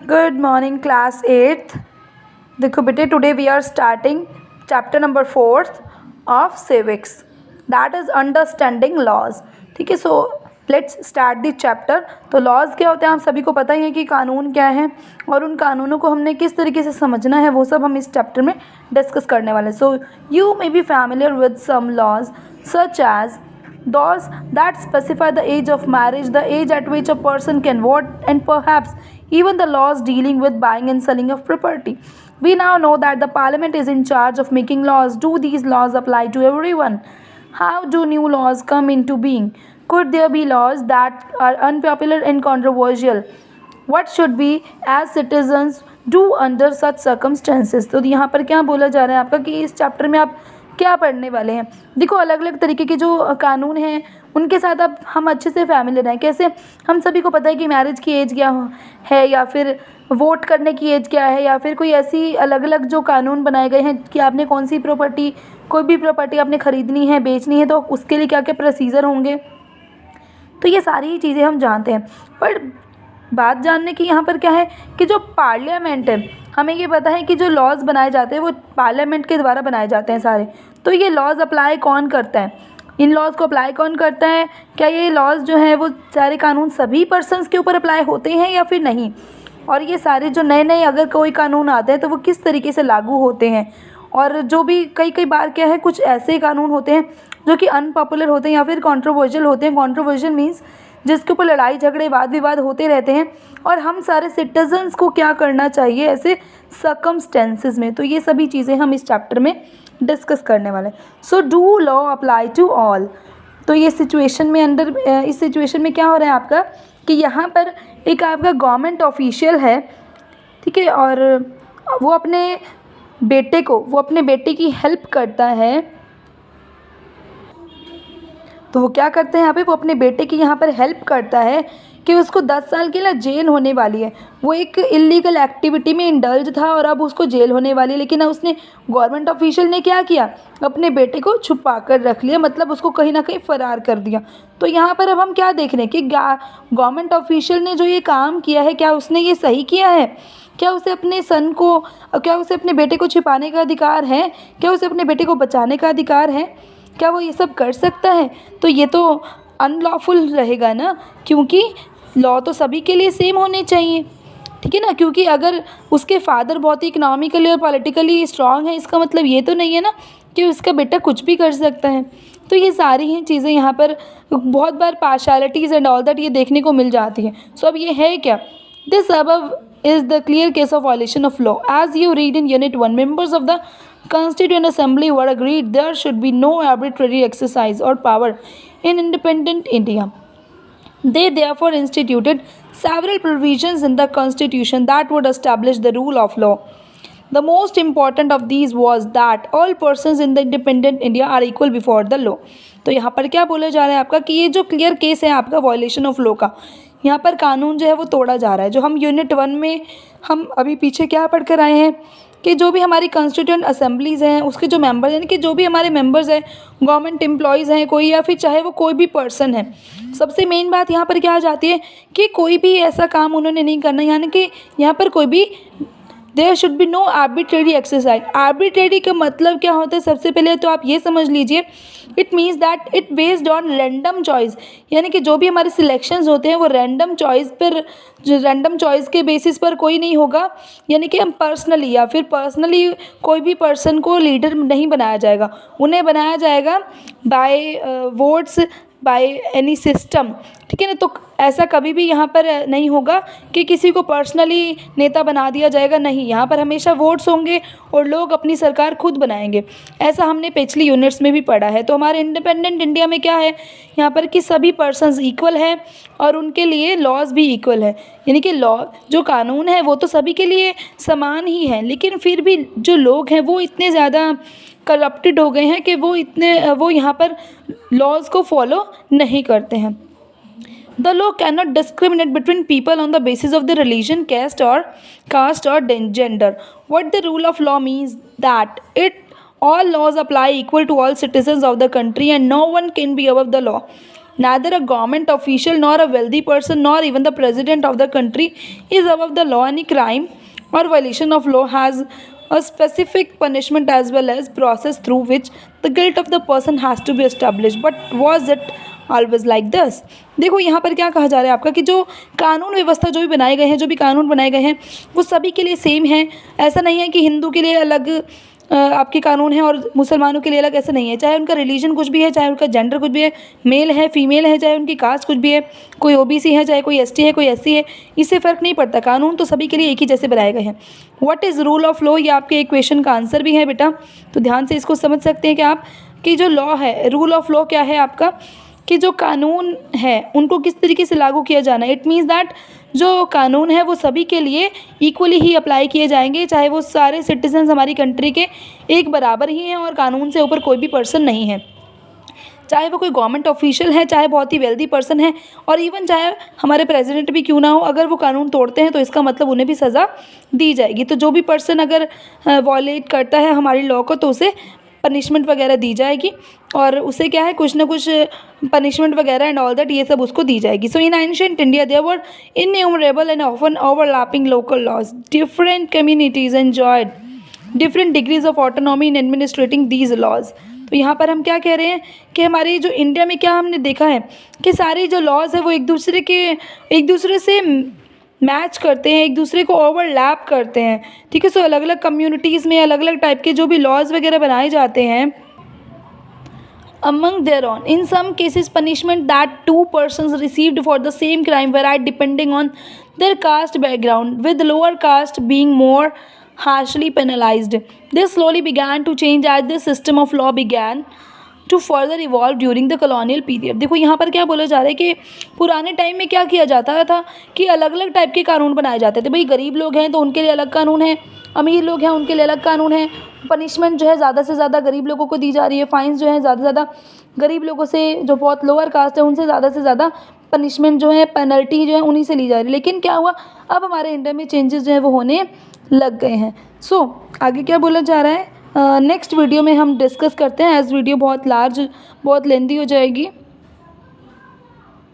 Good morning class eighth. देखो बेटे, today we are starting chapter number 4th of civics, that is understanding laws. ठीक है, so let's start this chapter. तो laws क्या होते हैं, आप सभी को पता ही है कि कानून क्या है और उन कानूनों को हमने किस तरीके से समझना है, वो सब हम इस चैप्टर में डिस्कस करने वाले हैं। So you may be familiar with some laws such as those that specify the age of marriage, the age at which a person can vote, and perhaps even the laws dealing with buying and selling of property. We now know that the parliament is in charge of making laws. Do these laws apply to everyone? How do new laws come into being? Could there be laws that are unpopular and controversial? What should we as citizens do under such circumstances? तो यहाँ पर क्या बोला जा रहा है आपका कि इस चैप्टर में आप क्या पढ़ने वाले हैं। देखो, अलग अलग तरीके के जो कानून हैं उनके साथ अब हम अच्छे से फैमिलियर हैं। कैसे, हम सभी को पता है कि मैरिज की एज क्या है, या फिर वोट करने की एज क्या है, या फिर कोई ऐसी अलग अलग जो कानून बनाए गए हैं कि आपने कौन सी प्रॉपर्टी, कोई भी प्रॉपर्टी आपने ख़रीदनी है, बेचनी है, तो उसके लिए क्या क्या प्रोसीजर होंगे। तो ये सारी चीज़ें हम जानते हैं, पर बात जानने की यहाँ पर क्या है कि जो पार्लियामेंट है, हमें ये पता है कि जो लॉज बनाए जाते हैं वो पार्लियामेंट के द्वारा बनाए जाते हैं सारे। तो ये लॉज अप्लाई कौन करता है, इन लॉज को अप्लाई कौन करता है, क्या ये लॉज जो है वो सारे कानून सभी पर्सन्स के ऊपर अप्लाई होते हैं या फिर नहीं, और ये सारे जो नए नए अगर कोई कानून आते हैं तो वो किस तरीके से लागू होते हैं। और जो भी कई बार क्या है, कुछ ऐसे कानून होते हैं जो कि अनपॉपुलर होते हैं या फिर कंट्रोवर्शियल होते हैं। कंट्रोवर्शियल मीन्स जिसके ऊपर लड़ाई झगड़े वाद विवाद होते रहते हैं, और हम सारे सिटीजन्स को क्या करना चाहिए ऐसे सर्कमस्टेंसेस में। तो ये सभी चीज़ें हम इस चैप्टर में डिस्कस करने वाले हैं। So do law apply to all. तो ये सिचुएशन में इस सिचुएशन में क्या हो रहा है आपका कि यहाँ पर एक आपका गवर्नमेंट ऑफिशियल है, ठीक है, और वो अपने बेटे की हेल्प करता है। तो वो क्या करते हैं यहाँ पे, वो अपने बेटे की यहाँ पर हेल्प करता है कि उसको 10 साल के लिए जेल होने वाली है। वो एक इलीगल एक्टिविटी में इंडल्ज था और अब उसको जेल होने वाली है, लेकिन उसने गवर्नमेंट ऑफिशियल ने क्या किया, अपने बेटे को छुपा कर रख लिया, मतलब उसको कहीं ना कहीं फ़रार कर दिया। तो यहाँ पर अब हम क्या देख रहे हैं कि गवर्नमेंट ऑफिशियल ने जो ये काम किया है, क्या उसने ये सही किया है? क्या उसे अपने बेटे को छिपाने का अधिकार है? क्या उसे अपने बेटे को बचाने का अधिकार है? क्या वो ये सब कर सकता है? तो ये तो अनलॉफुल रहेगा ना, क्योंकि लॉ तो सभी के लिए सेम होने चाहिए, ठीक है ना। क्योंकि अगर उसके फादर बहुत ही इकोनॉमिकली और पॉलिटिकली स्ट्रांग है, इसका मतलब ये तो नहीं है ना कि उसका बेटा कुछ भी कर सकता है। तो ये सारी हैं चीज़ें यहाँ पर बहुत बार पार्शलिटीज़ एंड ऑल दैट ये देखने को मिल जाती हैं। सो अब ये है क्या, this above is the clear case of violation of law. As you read in Unit 1, members of the Constituent Assembly were agreed there should be no arbitrary exercise or power in independent India. They therefore instituted several provisions in the Constitution that would establish the rule of law. The most important of these was that all persons in the independent India are equal before the law. तो यहाँ पर क्या बोला जा रहा है आपका कि ये जो क्लियर केस है आपका वायलेशन ऑफ लॉ का, यहाँ पर कानून जो है वो तोड़ा जा रहा है। जो हम यूनिट 1 में हम अभी पीछे क्या पढ़ कर आए हैं कि जो भी हमारी कॉन्स्टिट्यूएंट असेंबलीज़ हैं उसके जो मेंबर्स, यानी कि जो भी हमारे मेंबर्स हैं, गवर्नमेंट एम्प्लॉयज़ हैं कोई, या फिर चाहे वो कोई भी पर्सन है, सबसे मेन बात यहाँ पर क्या आ जाती है कि कोई भी ऐसा काम उन्होंने नहीं करना, यानी कि यहाँ पर कोई भी there should be no arbitrary exercise. Arbitrary का मतलब क्या होता है, सबसे पहले तो आप ये समझ लीजिए, it means that it based on random choice, यानी कि जो भी हमारे सिलेक्शंस होते हैं वो रैंडम चॉइस के बेसिस पर कोई नहीं होगा। यानी कि हम पर्सनली कोई भी पर्सन को लीडर नहीं बनाया जाएगा, उन्हें बनाया जाएगा by votes, by any system, ठीक है ना। तो ऐसा कभी भी यहाँ पर नहीं होगा कि किसी को पर्सनली नेता बना दिया जाएगा, नहीं, यहाँ पर हमेशा वोट्स होंगे और लोग अपनी सरकार खुद बनाएंगे। ऐसा हमने पिछली यूनिट्स में भी पढ़ा है। तो हमारे इंडिपेंडेंट इंडिया में क्या है यहाँ पर कि सभी पर्सन्स इक्वल हैं और उनके लिए लॉज भी इक्वल है, यानी कि लॉ जो कानून है वो तो सभी के लिए समान ही है, लेकिन फिर भी जो लोग हैं वो इतने ज़्यादा करप्टेड हो गए हैं कि वो यहाँ पर लॉज को फॉलो नहीं करते हैं। The law cannot discriminate between people on the basis of their religion, caste or gender. What the rule of law means that all laws apply equal to all citizens of the country and no one can be above the law. neither a government official nor a wealthy person nor even the president of the country is above the law. Any crime or violation of law has a specific punishment as well as process through which the guilt of the person has to be established. But was it always like this? देखो यहाँ पर क्या कहा जा रहा है आपका कि जो कानून व्यवस्था जो भी बनाए गए हैं, जो भी कानून बनाए गए हैं वो सभी के लिए सेम है। ऐसा नहीं है कि हिंदू के लिए अलग आपके कानून है और मुसलमानों के लिए अलग, ऐसा नहीं है। चाहे उनका रिलीजन कुछ भी है, चाहे उनका जेंडर कुछ भी है, मेल है फीमेल है, चाहे उनकी कास्ट कुछ भी है, कोई ओबीसी है, चाहे कोई एसटी है, कोई एससी है, इससे फ़र्क नहीं पड़ता। कानून तो सभी के लिए एक ही जैसे बनाए गए हैं। What is rule of law, ये आपके एक क्वेश्चन का आंसर भी है बेटा, तो ध्यान से इसको समझ सकते हैं कि आप कि जो लॉ है, रूल ऑफ लॉ क्या है आपका कि जो कानून है उनको किस तरीके से लागू किया जाना है। इट मीन्स दैट जो कानून है वो सभी के लिए इक्वली ही अप्लाई किए जाएंगे, चाहे वो सारे सिटीजन्स हमारी कंट्री के एक बराबर ही हैं और कानून से ऊपर कोई भी पर्सन नहीं है, चाहे वो कोई गवर्नमेंट ऑफिशियल है, चाहे बहुत ही वेल्दी पर्सन है, और इवन चाहे हमारे प्रेसिडेंट भी क्यों ना हो, अगर वो कानून तोड़ते हैं तो इसका मतलब उन्हें भी सज़ा दी जाएगी। तो जो भी पर्सन अगर वॉयलेट करता है हमारी लॉ को तो उसे पनिशमेंट वगैरह दी जाएगी, और उसे क्या है कुछ ना कुछ पनिशमेंट वगैरह एंड ऑल दैट ये सब उसको दी जाएगी। So in ancient India there were innumerable and often overlapping local laws. Different communities enjoyed different degrees of autonomy in administering these laws. तो यहाँ पर हम क्या कह रहे हैं कि हमारे जो इंडिया में क्या हमने देखा है कि सारे जो लॉज है वो एक दूसरे से मैच करते हैं, एक दूसरे को ओवरलैप करते हैं, ठीक है। सो अलग अलग कम्युनिटीज़ में अलग अलग टाइप के जो भी लॉज वगैरह बनाए जाते हैं, among their own. In some cases, punishment that two persons received for the same crime varied depending on their caste background, with lower caste being more harshly penalized. This slowly began to change as the system of law began to further evolve during the colonial period. देखो यहाँ पर क्या बोला जा रहा है कि पुराने टाइम में क्या किया जाता था कि अलग अलग टाइप के कानून बनाए जाते थे। भाई गरीब लोग हैं तो उनके लिए अलग कानून है, अमीर लोग हैं उनके लिए अलग कानून है, पनिशमेंट जो है ज़्यादा से ज़्यादा गरीब लोगों को दी जा रही है, फाइन्स जो है ज़्यादा से ज़्यादा गरीब लोगों से, जो बहुत लोअर कास्ट है उनसे ज़्यादा से ज़्यादा पनिशमेंट जो है, पेनल्टी जो है उन्हीं से ली जा रही है। लेकिन क्या हुआ, अब हमारे इंडिया में चेंजेस जो है वो होने लग गए हैं। सो आगे क्या बोला जा रहा है नेक्स्ट वीडियो में हम डिस्कस करते हैं, एज वीडियो बहुत लार्ज बहुत लेंदी हो जाएगी।